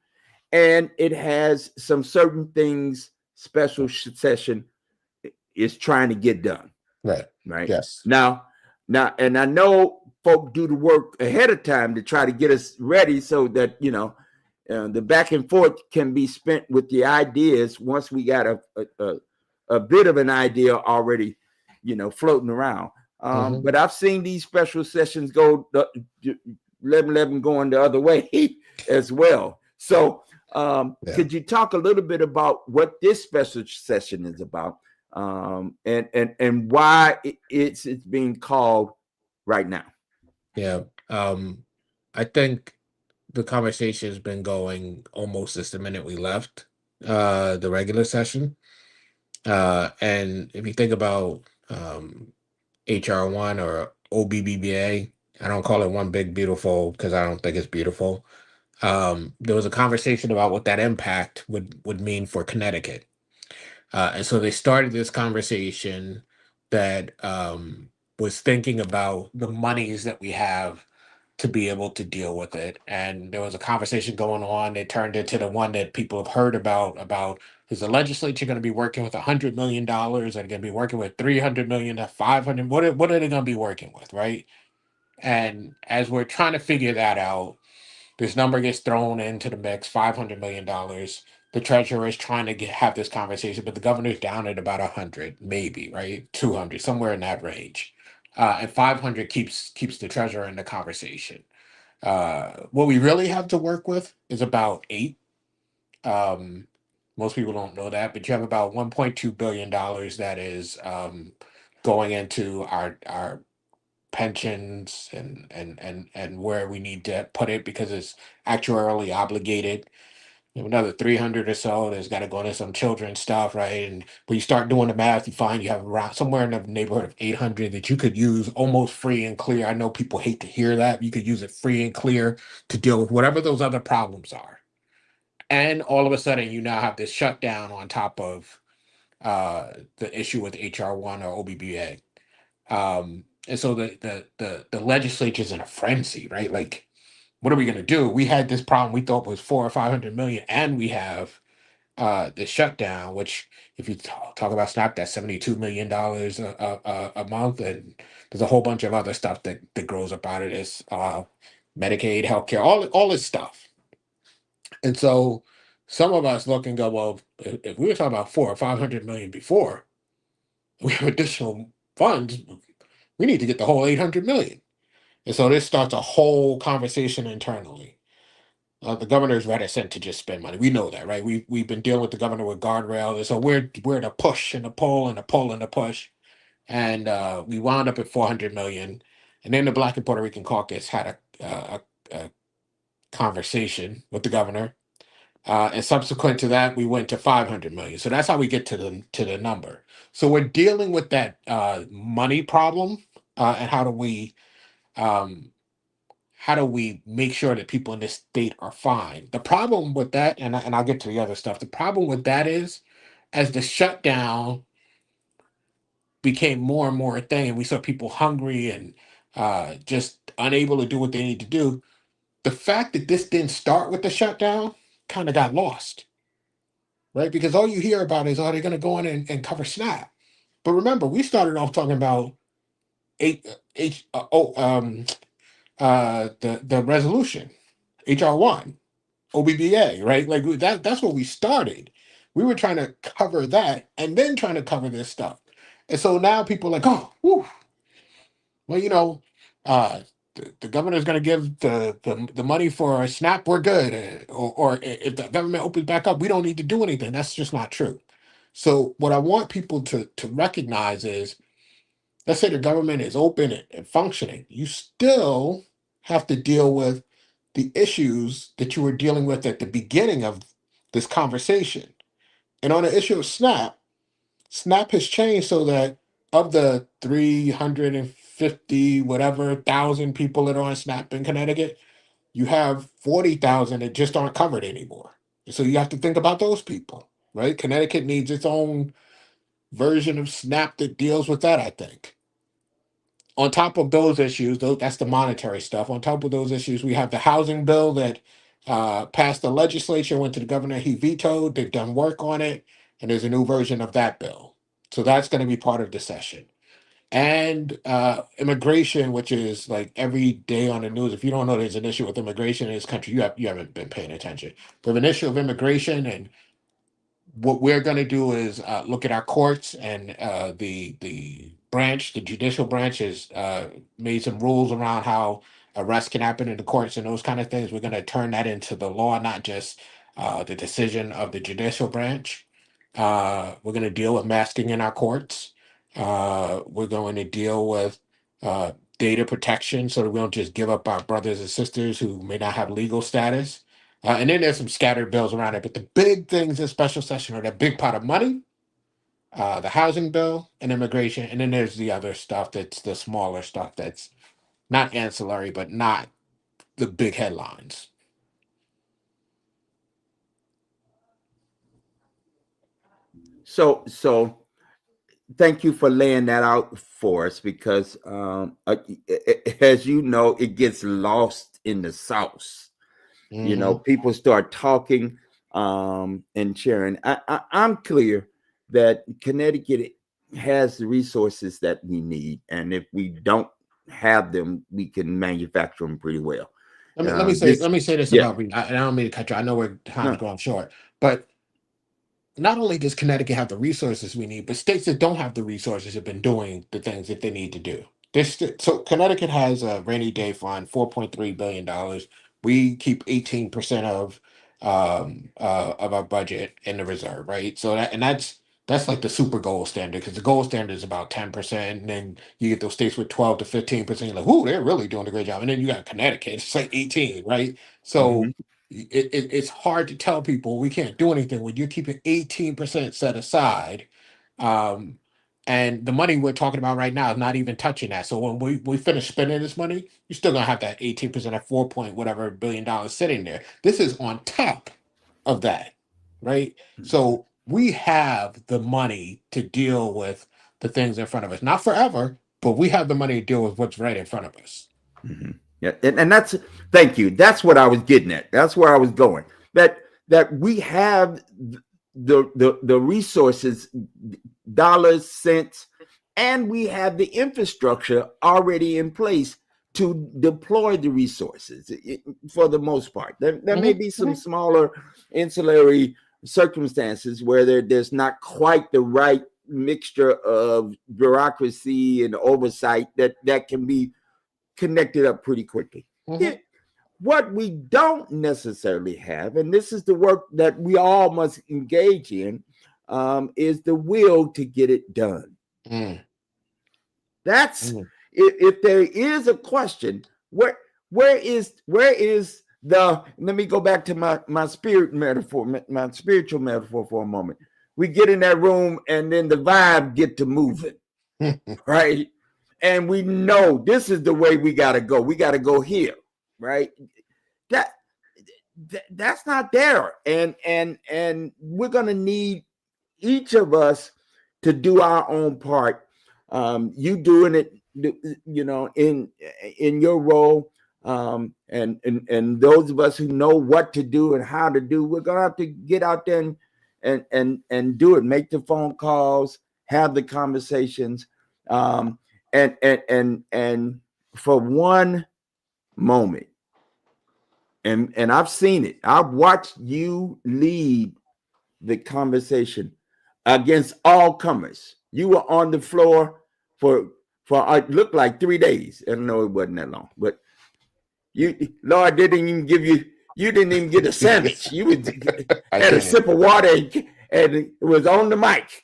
and it has some certain things special session is trying to get done. Right. Right Yes. now, and I know folk do the work ahead of time to try to get us ready so that the back and forth can be spent with the ideas once we got a bit of an idea already, floating around. Hmm. But I've seen these special sessions go 11 going the other way as well. So, Yeah. could you talk a little bit about what this special session is about, and why it's being called right now? Yeah. I think the conversation has been going almost since the minute we left the regular session. And if you think about HR1 or OBBBA, I don't call it one big beautiful because I don't think it's beautiful. There was a conversation about what that impact would mean for Connecticut. And so they started this conversation that was thinking about the monies that we have to be able to deal with it. And there was a conversation going on. It turned into the one that people have heard about is the legislature going to be working with $100 million and going to be working with 300 million to 500? What are they going to be working with, right? And as we're trying to figure that out, this number gets thrown into the mix, $500 million. The treasurer is trying to have this conversation, but the governor's down at about 100, maybe, right? 200, somewhere in that range. And 500 keeps the treasurer in the conversation. What we really have to work with is about eight. Um, Most people don't know that, but you have about $1.2 billion that is going into our pensions and where we need to put it because it's actuarially obligated. You have another 300 or so that's got to go into some children's stuff, right? And when you start doing the math, you find you have around somewhere in the neighborhood of 800 that you could use almost free and clear. I know people hate to hear that. You could use it free and clear to deal with whatever those other problems are. And all of a sudden, you now have this shutdown on top of the issue with HR1 or OBBA. And so the legislature's in a frenzy, right? Like, what are we going to do? We had this problem we thought was 400 or 500 million, and we have the shutdown, which if you talk about SNAP, that's $72 million a month, and there's a whole bunch of other stuff that grows up out of this, Medicaid, healthcare, all this stuff. And so some of us look and go, well, if we were talking about 400 or 500 million before, we have additional funds. We need to get the whole 800 million. And so this starts a whole conversation internally. The governor is reticent to just spend money. We know that, right? We've been dealing with the governor with guardrails, and so we're the push and the pull and the pull and the push, and we wound up at 400 million. And then the Black and Puerto Rican Caucus had a conversation with the governor, and subsequent to that, we went to 500 million. So that's how we get to the number. So we're dealing with that money problem, and um, how do we make sure that people in this state are fine? The problem with that, and I'll get to the other stuff. The problem with that is, as the shutdown became more and more a thing, and we saw people hungry and just unable to do what they need to do, the fact that this didn't start with the shutdown kind of got lost, right? Because all you hear about is, oh, they're going to go in and cover SNAP. But remember, we started off talking about H, the resolution, HR1. OBBA, right? Like that's what we started. We were trying to cover that and then trying to cover this stuff. And so now people are like, oh, whew. well, the governor's going to give the money for a SNAP, we're good. Or if the government opens back up, we don't need to do anything. That's just not true. So what I want people to recognize is, let's say the government is open and functioning, you still have to deal with the issues that you were dealing with at the beginning of this conversation. And on the issue of SNAP has changed so that of the 350 whatever thousand people that are on SNAP in Connecticut, you have 40,000 that just aren't covered anymore. So you have to think about those people, right? Connecticut needs its own version of SNAP that deals with that, I think. On top of those issues, that's the monetary stuff. On top of those issues, we have the housing bill that passed the legislature, went to the governor, he vetoed. They've done work on it, and there's a new version of that bill. So that's going to be part of the session. And immigration, which is like every day on the news. If you don't know there's an issue with immigration in this country, you haven't been paying attention. We have an issue of immigration, and what we're going to do is look at our courts, and the judicial branch has made some rules around how arrests can happen in the courts and those kind of things. We're going to turn that into the law, not just the decision of the judicial branch. We're going to deal with masking in our courts. We're going to deal with data protection so that we don't just give up our brothers and sisters who may not have legal status. And then there's some scattered bills around it. But the big things in special session are that big pot of money, the housing bill, and immigration. And then there's the other stuff that's the smaller stuff that's not ancillary, but not the big headlines. So thank you for laying that out for us, because as you know, it gets lost in the sauce. Hmm. People start talking and sharing. I'm clear that Connecticut has the resources that we need, and if we don't have them, we can manufacture them pretty well. Let This, me say this yeah, about, and I don't mean to cut you. I know where time's no, going short, but not only does Connecticut have the resources we need, but states that don't have the resources have been doing the things that they need to do. So Connecticut has a rainy day fund, $4.3 billion. We keep 18% of our budget in the reserve, right? So that's like the super gold standard, because the gold standard is about 10%, and then you get those states with 12 to 15%. You're like, ooh, they're really doing a great job. And then you got Connecticut, it's like 18, right? So mhm, it's hard to tell people we can't do anything when you're keeping 18% set aside. Um, and the money we're talking about right now is not even touching that. So when we finish spending this money, you're still gonna have that 18%, at 4 point whatever $1 billion sitting there. This is on top of that, right? mhm, So we have the money to deal with the things in front of us. Not forever, but we have the money to deal with what's right in front of us. mhm. Yeah, and that's, thank you. That's what I was getting at. That's where I was going. That we have the resources, dollars, cents, and we have the infrastructure already in place to deploy the resources for the most part. There may Mhm, be some mhm. smaller ancillary circumstances where there's not quite the right mixture of bureaucracy and oversight that can be connected up pretty quickly. Mhm. It, what we don't necessarily have, and this is the work that we all must engage in, is the will to get it done. Mm, That's, mm, if there is a question, where is the, let me go back to my spirit metaphor, my spiritual metaphor for a moment. We get in that room and then the vibe get to moving, right? And we know this is the way we got to go. We got to go here, right? That that's not there, and we're gonna need each of us to do our own part. You doing it, in your role, and those of us who know what to do and how to do, we're gonna have to get out there and do it. Make the phone calls, have the conversations, um, and for one moment, and I've seen it. I've watched you lead the conversation against all comers. You were on the floor for for it looked like 3 days. I know it wasn't that long, but Lord didn't even give you. You didn't even get a sandwich. You I had a didn't. sip of water and it was on the mic.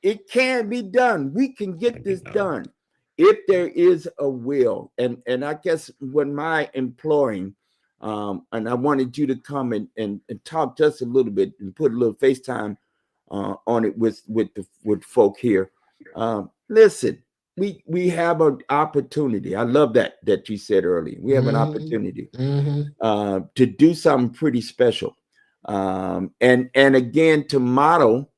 It can be done. We can get this done if there is a will. And I guess when my imploring, and I wanted you to come and talk just a little bit and put a little FaceTime on it with folk here. Listen, we have an opportunity. I love that you said earlier. We have an opportunity to do something pretty special, and again to model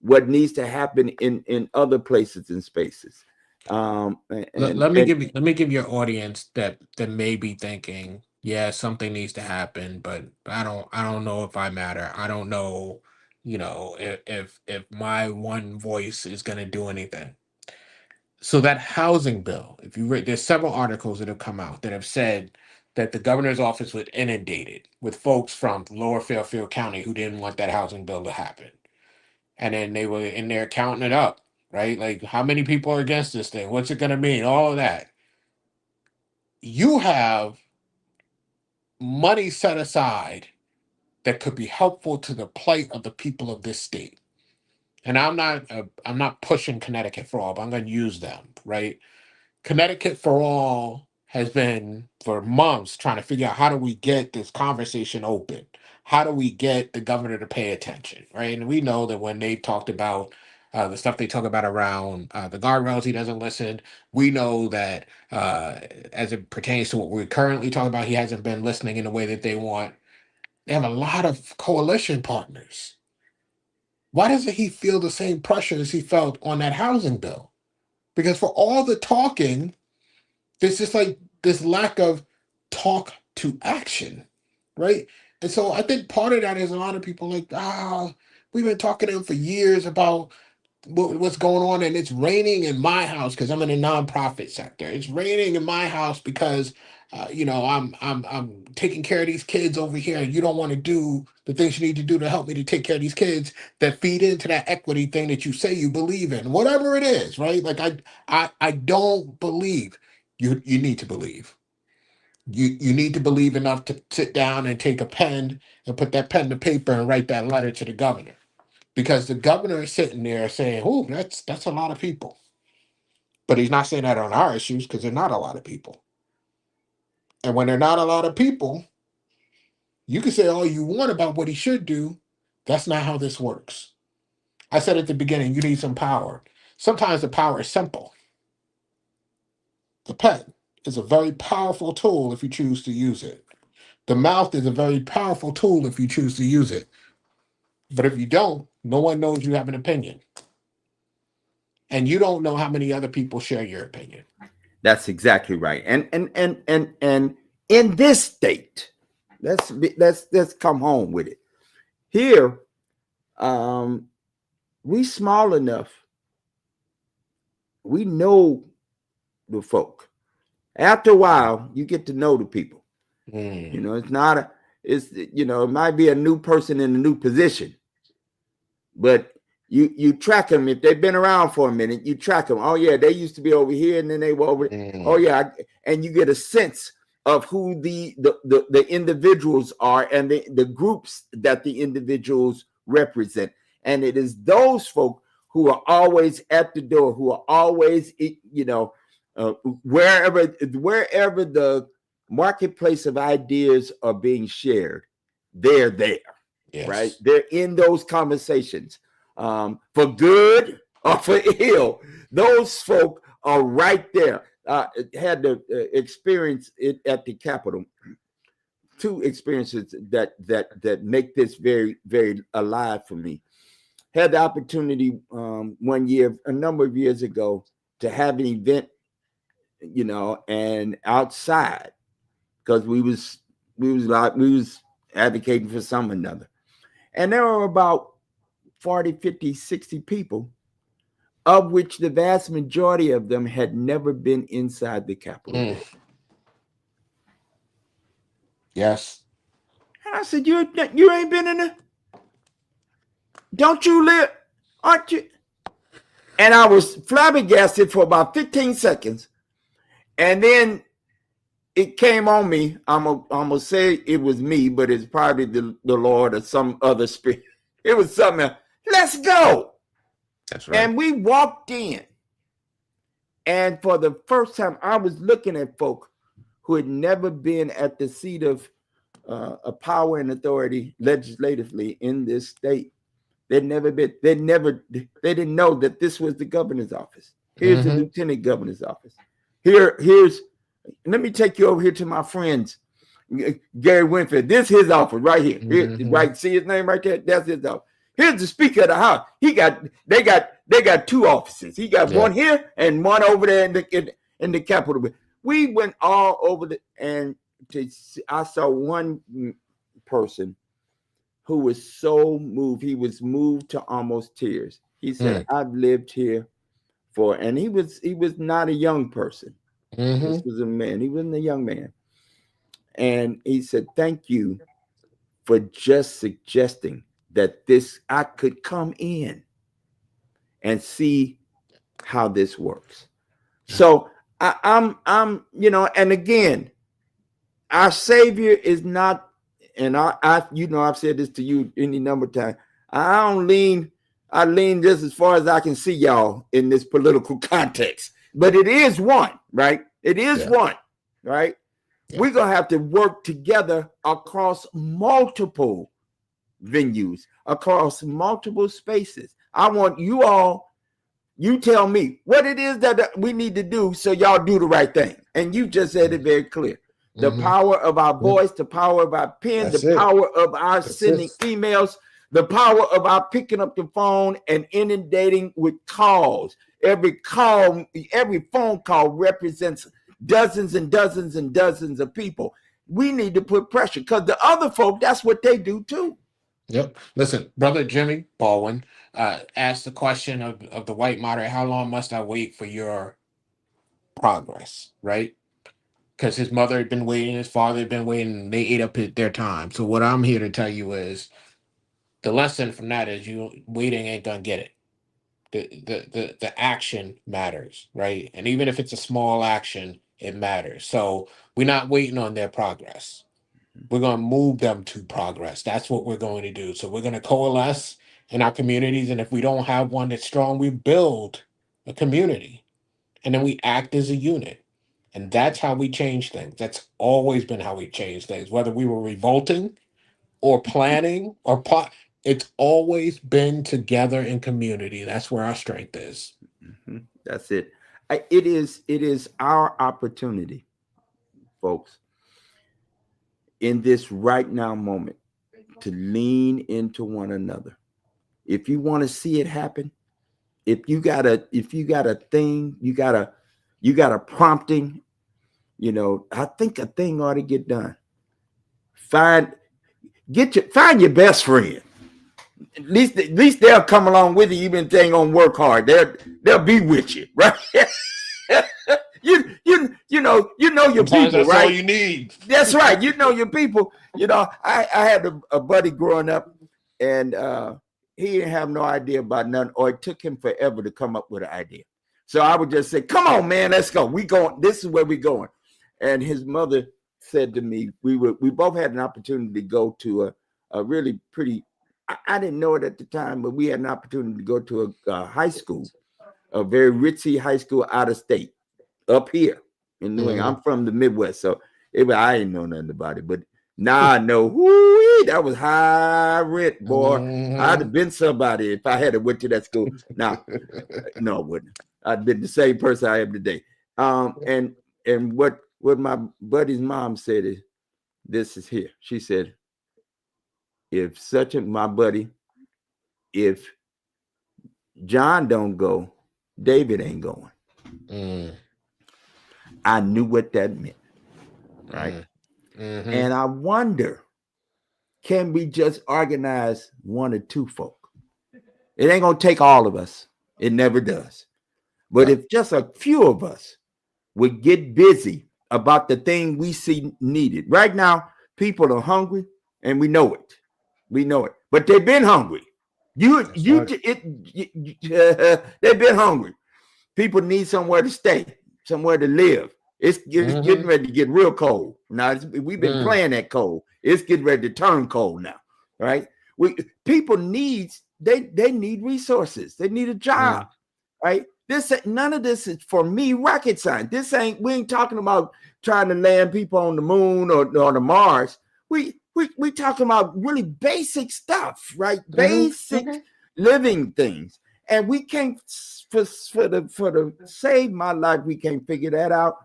what needs to happen in other places and spaces. Let me give your audience that may be thinking, yeah, something needs to happen, but I don't know if I matter. I don't know, if my one voice is going to do anything. So that housing bill, if you read, there's several articles that have come out that have said that the governor's office was inundated with folks from Lower Fairfield County who didn't want that housing bill to happen, and then they were in there counting it up, right? Like, how many people are against this thing? What's it going to mean? All of that. You have money set aside that could be helpful to the plight of the people of this state. And I'm not pushing Connecticut for all, but I'm going to use them, right? Connecticut for All has been for months trying to figure out, how do we get this conversation open? How do we get the governor to pay attention, right? And we know that when they talked about the stuff they talk about around the guardrails, he doesn't listen. We know that as it pertains to what we're currently talking about, he hasn't been listening in the way that they want. They have a lot of coalition partners. Why doesn't he feel the same pressure as he felt on that housing bill? Because for all the talking, there's just like this lack of talk to action, right? And so I think part of that is a lot of people like, we've been talking to him for years about what's going on, and it's raining in my house because I'm in a nonprofit sector. It's raining in my house because I'm taking care of these kids over here, and you don't want to do the things you need to do to help me to take care of these kids that feed into that equity thing that you say you believe in, whatever it is, right? Like, I don't believe you need to believe. You need to believe enough to sit down and take a pen and put that pen to paper and write that letter to the governor, because the governor is sitting there saying, "Oh, that's a lot of people," but he's not saying that on our issues because they're not a lot of people. And when they're not a lot of people, you can say all you want about what he should do. That's not how this works. I said at the beginning, you need some power. Sometimes the power is simple. The pen is a very powerful tool if you choose to use it. The mouth is a very powerful tool if you choose to use it. But if you don't, no one knows you have an opinion. And you don't know how many other people share your opinion. That's exactly right. And in this state, let's come home with it. Here, we small enough. We know the folk. After a while, you get to know the people. It's not it might be a new person in a new position, but you track them. If they've been around for a minute, you track them. Oh yeah, they used to be over here, and then they were over. Oh yeah, and you get a sense of who the individuals are and the groups that the individuals represent. And it is those folk who are always at the door, who are always wherever the marketplace of ideas are being shared, they're there. Yes. Right? They're in those conversations, for good or for ill. Those folk are right there. Had to experience it at the Capitol. Two experiences that make this very, very alive for me. Had the opportunity one year, a number of years ago, to have an event, and outside, because we was advocating for some another. And there were about 40, 50, 60 people, of which the vast majority of them had never been inside the Capitol. Yes. And I said, you ain't been in the, don't you live, aren't you? And I was flabbergasted for about 15 seconds. And then it came on me. I'm gonna say it was me, but it's probably the Lord or some other spirit. It was something else. Let's go. That's right. And we walked in. And for the first time, I was looking at folk who had never been at the seat of power and authority legislatively in this state. They'd never been, they didn't know that this was the governor's office. Here's the lieutenant governor's office. Here's, let me take you over here to my friends, Gary Winfield. This is his office right here. Right, see his name right there? That's his office. Here's the Speaker of the House. They got two offices. He got one here and one over there in the Capitol. We went all over I saw one person who was so moved. He was moved to almost tears. He said, I've lived here and he was not a young person. This was a man. He wasn't a young man. And he said, thank you for just suggesting that I could come in and see how this works. So I'm, and again, our Savior is not, and I've said this to you any number of times. I lean just as far as I can see y'all in this political context, but it is one, right? It is one, right? Yeah. We're going to have to work together across multiple venues, across multiple spaces. I want you tell me what it is that we need to do so y'all do the right thing. And you just said it very clear. The power of our voice, the power of our pen, power of our sending emails, the power of our picking up the phone and inundating with calls. Every phone call represents dozens and dozens and dozens of people. We need to put pressure because the other folk, that's what they do too. Yep. Listen, Brother Jimmy Baldwin asked the question of the white moderate, how long must I wait for your progress, right? Because his mother had been waiting, his father had been waiting, and they ate up their time. So what I'm here to tell you is the lesson from that is you waiting ain't gonna get it. The action matters, right? And even if it's a small action, it matters. So we're not waiting on their progress. We're going to move them to progress. That's what we're going to do. So we're going to coalesce in our communities. And if we don't have one that's strong, we build a community. And then we act as a unit. And that's how we change things. That's always been how we change things. Whether we were revolting or planning or plot, it's always been together in community. That's where our strength is. That's it. It is our opportunity, folks, in this right now moment to lean into one another. If you want to see it happen, if you got a thing, you got a prompting, I think a thing ought to get done. Find your best friend. At least they'll come along with you, even if they ain't gonna work hard. They'll be with you, right? you know your Sometimes people, that's right? all you need. That's right. You know your people. I had a buddy growing up, and he didn't have no idea about nothing, or it took him forever to come up with an idea. So I would just say, "Come on, man, let's go. We going. This is where we going." And his mother said to me, we both had an opportunity to go to a really pretty. I didn't know it at the time, but we had an opportunity to go to a high school, a very ritzy high school out of state, up here in New England. I'm from the Midwest, so I didn't know nothing about it. But now I know, that was high rent, boy. I'd have been somebody if I had went to that school. Now, no, I wouldn't. I'd been the same person I am today. And what my buddy's mom said is, this is here. She said, if John don't go, David ain't going. I knew what that meant, right? And I wonder, can we just organize one or two folk? It ain't gonna take all of us. It never does. But if just a few of us would get busy about the thing we see needed. Right now, people are hungry, and we know it. But they've been hungry. That's right. They've been hungry. People need somewhere to stay, somewhere to live. It's getting Mm-hmm. ready to get real cold. Now we've been Mm, playing that cold. It's getting ready to turn cold now, right? We people needs they need resources. They need a job, mm, right? This none of this is for me rocket science. This ain't we ain't talking about trying to land people on the moon or the Mars. We talking about really basic stuff, right? mm-hmm, Basic mm-hmm. living things, and we can't for the save my life. We can't figure that out.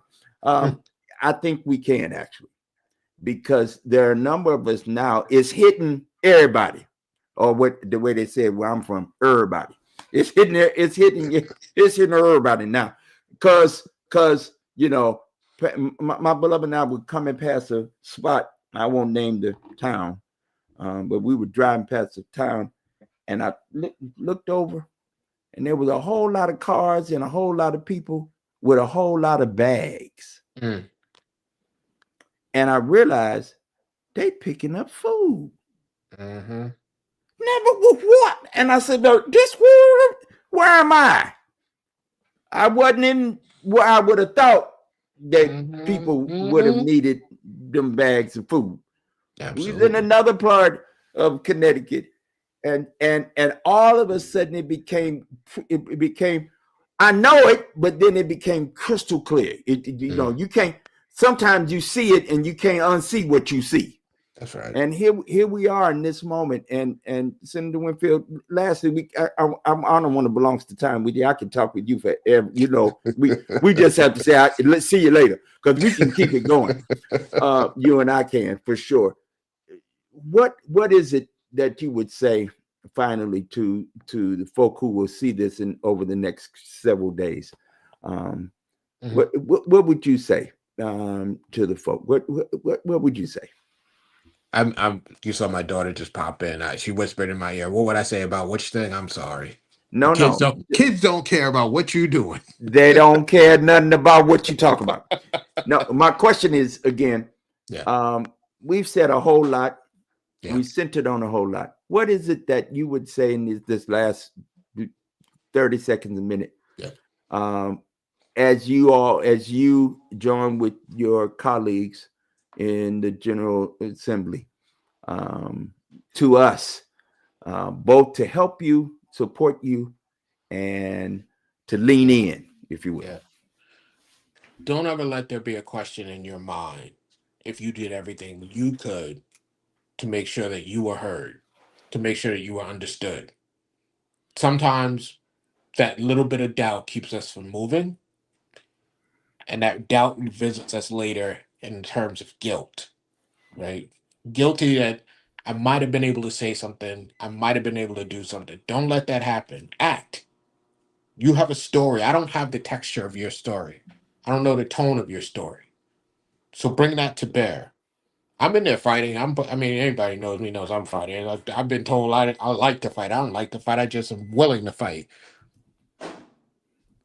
I think we can actually because there are a number of us now. It's hitting everybody, or what the way they said where I'm from, everybody. It's hitting there. It's hitting everybody now, because my beloved and I were coming past a spot. I won't name the town, but we were driving past the town, and I looked over, and there was a whole lot of cars and a whole lot of people with a whole lot of bags, Mm, and I realized they picking up food. mm-hmm, Never with what? And I said, no, this where am I? I wasn't in where I would have thought that mm-hmm, people would have mm-hmm. needed them bags of food. We was in Absolutely. another part of Connecticut, and all of a sudden it became I know it, but then it became crystal clear. Mm, You can't sometimes you see it and you can't unsee what you see. that's right. And here we are in this moment. And Senator Winfield, lastly, I don't want to belong to time with you. I can talk with you forever. We just have to say, let's see you later because we can keep it going. You and I can for sure. What is it that you would say finally to the folk who will see this in over the next several days? Um, Mhm. what would you say to the folk? What would you say? You saw my daughter just pop in. She whispered in my ear, "What would I say about which thing?" I'm sorry. No, no. Kids don't care about what you're doing. They don't care nothing about what you talk about. No, my question is again, Yeah, we've said a whole lot. yeah, We centered on a whole lot. What is it that you would say in this last 30 seconds a minute? yeah. Um, as you join with your colleagues in the General Assembly, um, to us, both to help you, support you, and to lean in, if you will. Yeah. Don't ever let there be a question in your mind if you did everything you could to make sure that you were heard, to make sure that you were understood. Sometimes that little bit of doubt keeps us from moving, and that doubt revisits us later in terms of guilt, right? Guilty that I might have been able to say something, I might have been able to do something. Don't let that happen. Act. You have a story. I don't have the texture of your story. I don't know the tone of your story. So bring that to bear. I'm in there fighting. I mean, anybody knows me knows I'm fighting. I've been told I like to fight. I don't like to fight. I just am willing to fight.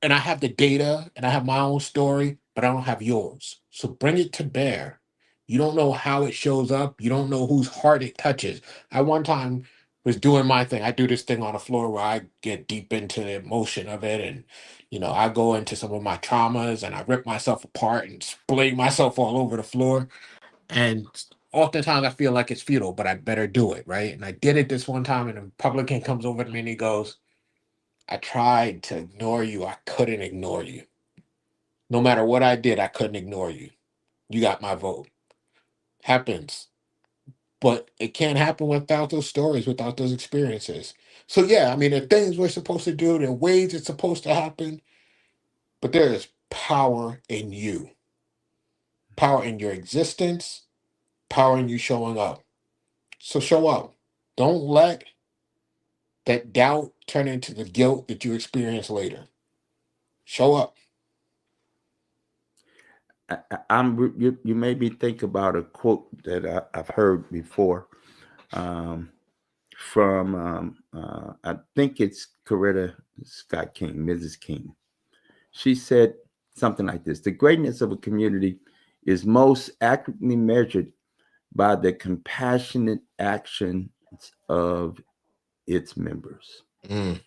And I have the data and I have my own story, but I don't have yours. So bring it to bear. You don't know how it shows up. You don't know whose heart it touches. I one time was doing my thing. I do this thing on the floor where I get deep into the emotion of it. And, I go into some of my traumas and I rip myself apart and splay myself all over the floor. And oftentimes I feel like it's futile, but I better do it, right? And I did it this one time, and a Republican comes over to me and he goes, I tried to ignore you. I couldn't ignore you. No matter what I did, I couldn't ignore you. You got my vote. Happens. But it can't happen without those stories, without those experiences. So, yeah, I mean, there are things we're supposed to do, there are ways it's supposed to happen, but there is power in you, power in your existence, power in you showing up. So, show up. Don't let that doubt turn into the guilt that you experience later. Show up. You made me think about a quote that I've heard before, um, from I think it's Coretta Scott King, Mrs. King. She said something like this: "The greatness of a community is most accurately measured by the compassionate actions of its members. Mm.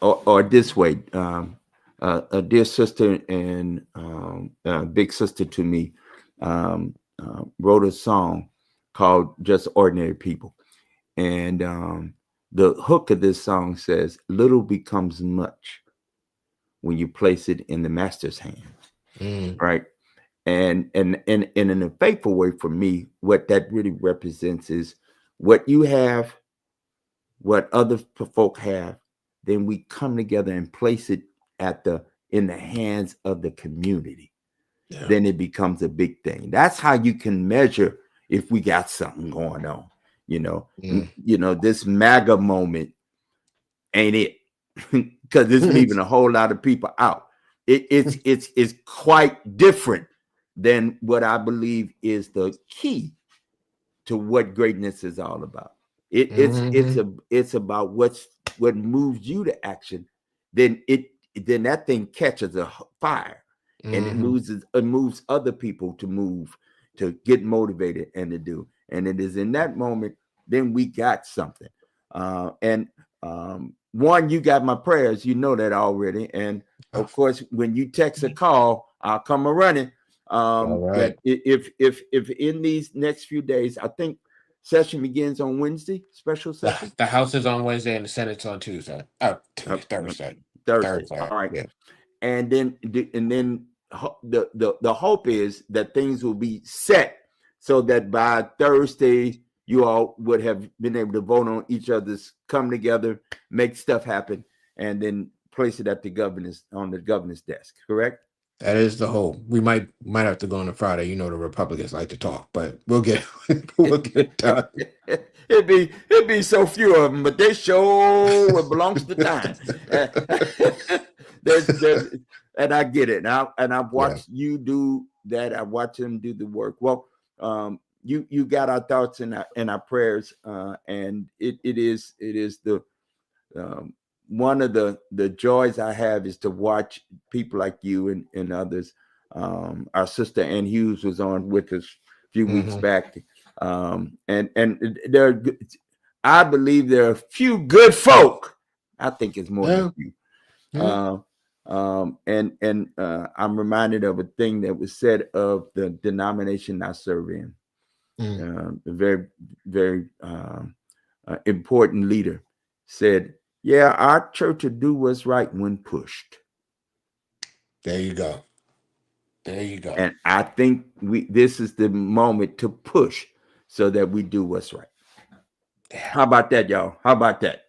Or this way, a dear sister and big sister to me wrote a song called "Just Ordinary People," and the hook of this song says, "Little becomes much when you place it in the master's hand." Mm. Right. And in a faithful way, for me, what that really represents is what you have, what other folk have, then we come together and place it in the hands of the community. Yeah. Then it becomes a big thing. That's how you can measure if we got something going on. This MAGA moment ain't it, because it's leaving a whole lot of people out. It's quite different than what I believe is the key to what greatness is all about. It's about what moves you to action. Then that thing catches a fire, and it moves other people to move, to get motivated and to do. And it is in that moment then we got something. And one, you got my prayers, you know that already. And of course, when you text a call, I'll come a running. That if in these next few days, I think session begins on Wednesday, special session. The House is on Wednesday and the Senate's on Tuesday. Thursday. Thursday. All right. Yeah. And then the hope is that things will be set so that by Thursday you all would have been able to vote on each other's, come together, make stuff happen, and then place it at the governor's desk. Correct? That is the hope. We might have to go on a Friday. The Republicans like to talk, but we'll get it done. It'd be so few of them, but they show it belongs to time. And I get it. And I've watched you do that. I watch them do the work. Well, you got our thoughts and our prayers, and it is the one of the joys I have is to watch people like you and others. Our sister Ann Hughes was on with us a few weeks back, and I believe there are a few good folk. I think it's more than a few. And I'm reminded of a thing that was said of the denomination I serve in. A very, very important leader said, "Yeah, our church will do what's right when pushed." There you go. And I think this is the moment to push so that we do what's right. Yeah. How about that, y'all? How about that?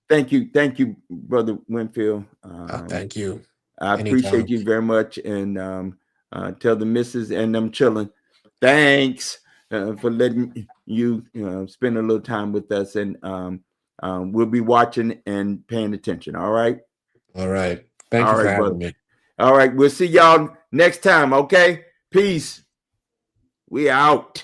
Thank you, Brother Winfield. Thank you. I appreciate you very much, and tell the missus and them children, thanks for letting you spend a little time with us, and we'll be watching and paying attention. All right. All right. Thank you for having me. All right. We'll see y'all next time. Okay. Peace. We out.